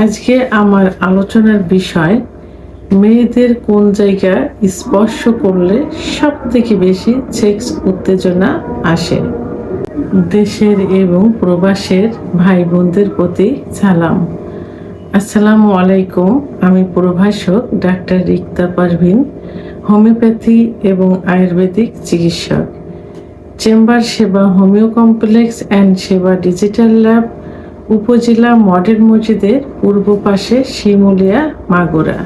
আজকে আমার আলোচনার বিষয় মেয়েদের কোন জায়গা স্পর্শ করলে সব থেকে বেশি সেক্স উত্তেজনা আসে। দেশের এবং প্রবাসের ভাই বোনদের প্রতি সালাম। আসসালামু আলাইকুম। আমি প্রভাষক ডাক্তার রিক্তা পারভিন, হোমিওপ্যাথি এবং আয়ুর্বেদিক চিকিৎসক, চেম্বার সেবা হোমিও কমপ্লেক্স অ্যান্ড সেবা ডিজিটাল ল্যাব, উপজেলা মডেল মসজিদের পূর্ব পাশে শিমুলিয়া, মাগুরা।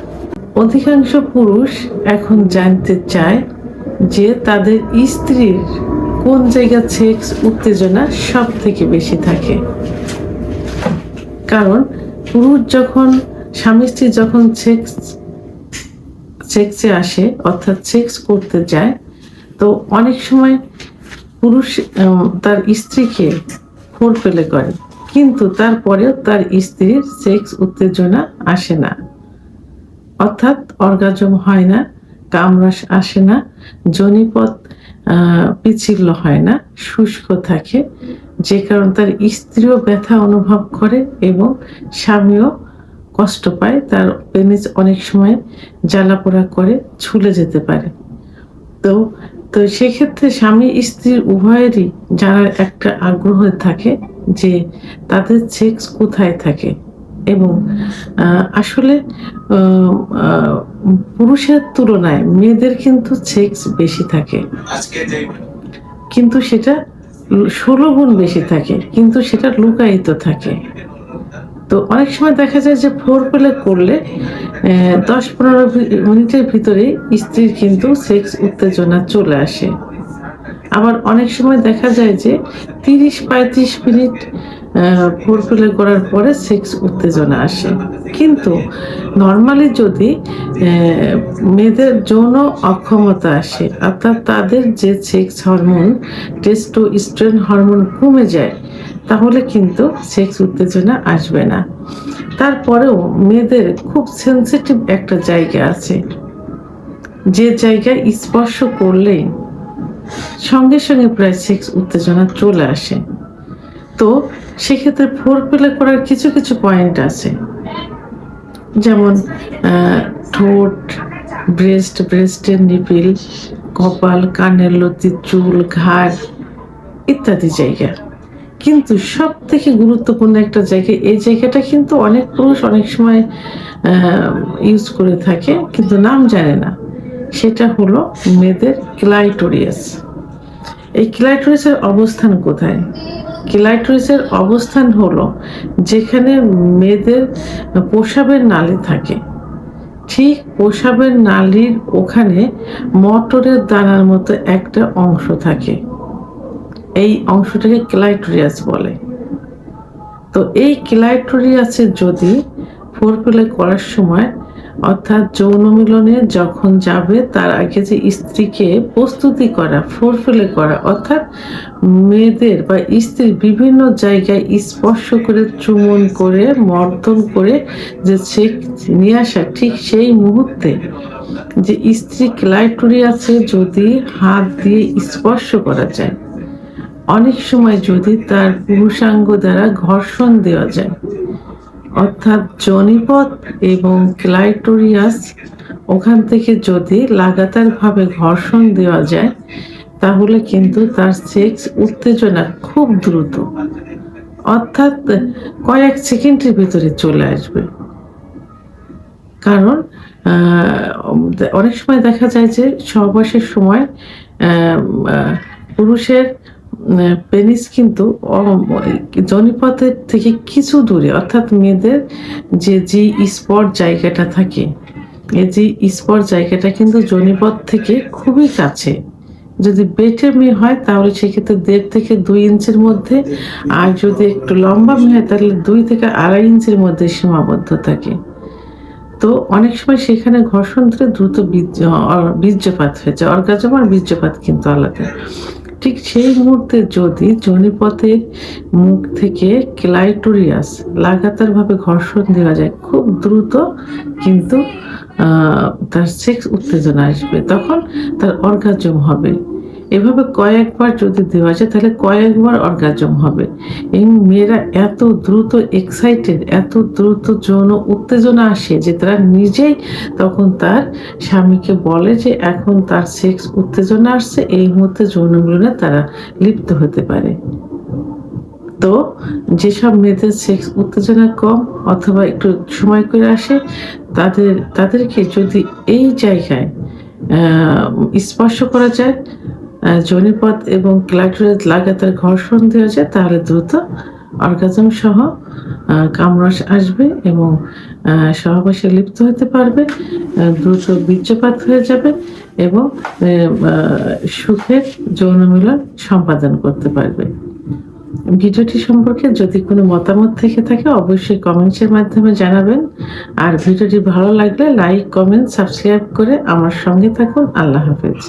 অধিকাংশ পুরুষ এখন জানতে চায় যে তাদের স্ত্রীর কোন জায়গায় সেক্স উত্তেজনা সব থেকে বেশি থাকে। কারণ পুরুষ যখন স্বামী স্ত্রী যখন সেক্সে আসে অর্থাৎ সেক্স করতে যায়, তো অনেক সময় পুরুষ তার স্ত্রীকে ফোরপ্লে করে, কিন্তু তারপরেও তার স্ত্রীর সেক্স উত্তেজনা আসে না, অর্থাৎ অর্গাজম হয় না, কামরাস আসে না, যোনিপথ পিচ্ছিল হয় না, শুষ্ক থাকে, যে কারণে তার স্ত্রীও ব্যথা অনুভব করে এবং স্বামীও কষ্ট পায়। তার পেনিস অনেক সময় জ্বালাপোড়া করে ঝুলে যেতে পারে। তো সেক্ষেত্রে স্বামী স্ত্রীর উভয়েরই জানার একটা আগ্রহ থাকে যে তাদের সেক্স কোথায় থাকে, এবং আসলে পুরুষের তুলনায় মেয়েদের কিন্তু সেক্স বেশি থাকে, কিন্তু সেটা 16 গুণ বেশি থাকে, কিন্তু সেটা লুকায়িত থাকে। তো অনেক সময় দেখা যায় যে ফোরপ্লে করলে 10-15 মিনিটের ভিতরে স্ত্রীর কিন্তু সেক্স উত্তেজনা চলে আসে। আবার অনেক সময় দেখা যায় যে 30-35 মিনিট ফোরপ্লে করার পরে সেক্স উত্তেজনা আসে। কিন্তু নর্মালি যদি মেয়েদের যৌন অক্ষমতা আসে, অর্থাৎ তাদের যে সেক্স হরমোন টেস্টোস্টেরন হরমোন কমে যায়, তাহলে কিন্তু সেক্স উত্তেজনা আসবে না। তারপরেও মেয়েদের খুব সেন্সিটিভ একটা জায়গা আছে, যে জায়গায় স্পর্শ করলেই সঙ্গে সঙ্গে প্রায় সেক্স উত্তেজনা চলে আসে। তো সেক্ষেত্রে ফোরপ্লে করার কিছু কিছু পয়েন্ট আছে, যেমন ঠোঁট, ব্রেস্টের নিপিল, কপাল, কানের লতি, চুল, ঘাড় ইত্যাদি জায়গা। কিন্তু সব থেকে গুরুত্বপূর্ণ একটা জায়গা, এই জায়গাটা কিন্তু অনেক পুরুষ অনেক সময় ইউজ করে থাকে কিন্তু নাম জানে না, সেটা হলো মেয়েদের ক্লাইটোরিয়াস। এই ক্লাইটোরিসের অবস্থান কোথায়? ক্লাইটোরিসের অবস্থান হলো যেখানে মেয়েদের প্রস্রাবের নালী থাকে, ঠিক প্রস্রাবের নালীর ওখানে মটরের দানার মতো একটা অংশ থাকে, এই অংশটাকে ক্লাইটোরিয়াস বলে। তো এই ক্লাইটোরিয়াসে যদি ফোরপ্লে করার সময়, অর্থাৎ যৌন মিলনে যখন যাবে তার আগে যে স্ত্রীকে প্রস্তুতি করা, ফোরপ্লে করা, অর্থাৎ মেয়েদের বা স্ত্রীর বিভিন্ন জায়গায় স্পর্শ করে, চুমন করে, মর্দন করে যে সেক্স নিয়ে আসা, ঠিক সেই মুহূর্তে যে স্ত্রী ক্লাইটোরিয়াসে যদি হাত দিয়ে স্পর্শ করা যায়, অনেক সময় যদি তার পুরুষাঙ্গ দ্বারা ঘর্ষণ দেওয়া যায়, অর্থাৎ যোনিপথ এবং ক্লাইটোরিয়াস ওখান থেকে যদি লাগাতারভাবে ঘর্ষণ দেওয়া যায়, তাহলে কিন্তু তার সেক্স উত্তেজনা খুব দ্রুত, অর্থাৎ কয়েক সেকেন্ডের ভিতরে চলে আসবে। কারণ অনেক সময় দেখা যায় যে সহবাসের সময় পুরুষের পেনিস কিন্তু যোনিপথের থেকে কিছু দূরে, অর্থাৎ মেয়েদের যে স্পট জায়গাটা থাকে, এই যে স্পট জায়গাটা কিন্তু যোনিপথ থেকে খুবই কাছে। যদি বেটে মেয়ে হয় তাহলে সেক্ষেত্রে 1.5 থেকে 2 ইঞ্চির মধ্যে, আর যদি একটু লম্বা মেয়ে হয় তাহলে 2 থেকে 2.5 ইঞ্চির মধ্যে সীমাবদ্ধ থাকে। তো অনেক সময় সেখানে ঘর্ষণ ধরে দ্রুত বীর্যপাত হয়েছে। অর্গাজম আর বীর্যপাত কিন্তু আলাদা। ঠিক সেই মুহূর্তে যদি যোনিপথের মুখ থেকে ক্লাইটোরিয়াস লাগাতারভাবে ঘর্ষণ দেওয়া যায়, খুব দ্রুত কিন্তু তার সেক্স উত্তেজনা আসবে, তখন তার অর্গাজম হবে। এভাবে কয়েকবার যদি দেওয়া যায় তাহলে কয়েকবার অর্গাজম হবে। এবং মেয়েরা এত দ্রুত এক্সাইটেড, এত দ্রুত যৌন উত্তেজনা আসে যে তারা নিজেই তখন তার স্বামীকে বলে যে এখন তার সেক্স উত্তেজনা আসছে, এই মুহূর্তে যৌন মিলনে তারা লিপ্ত হতে পারে। তো যেসব মেয়েদের সেক্স উত্তেজনা কম অথবা একটু সময় করে আসে, তাদেরকে যদি এই জায়গায় স্পর্শ করা যায়, যোনিপথ এবং ক্লাইটোরিস লাগাতার ঘর্ষণ দেওয়া যায়, তাহলে দ্রুত অর্গাজম সহ কামরস আসবে এবং সহবাসে লিপ্ত হতে পারবে, দ্রুত বীর্যপাত হয়ে যাবে এবং সুখের যৌন মিলন সম্পাদন করতে পারবে। ভিডিওটি সম্পর্কে যদি কোনো মতামত থেকে থাকে অবশ্যই কমেন্টসের মাধ্যমে জানাবেন। আর ভিডিওটি ভালো লাগলে লাইক, কমেন্ট, সাবস্ক্রাইব করে আমার সঙ্গে থাকুন। আল্লাহ হাফেজ।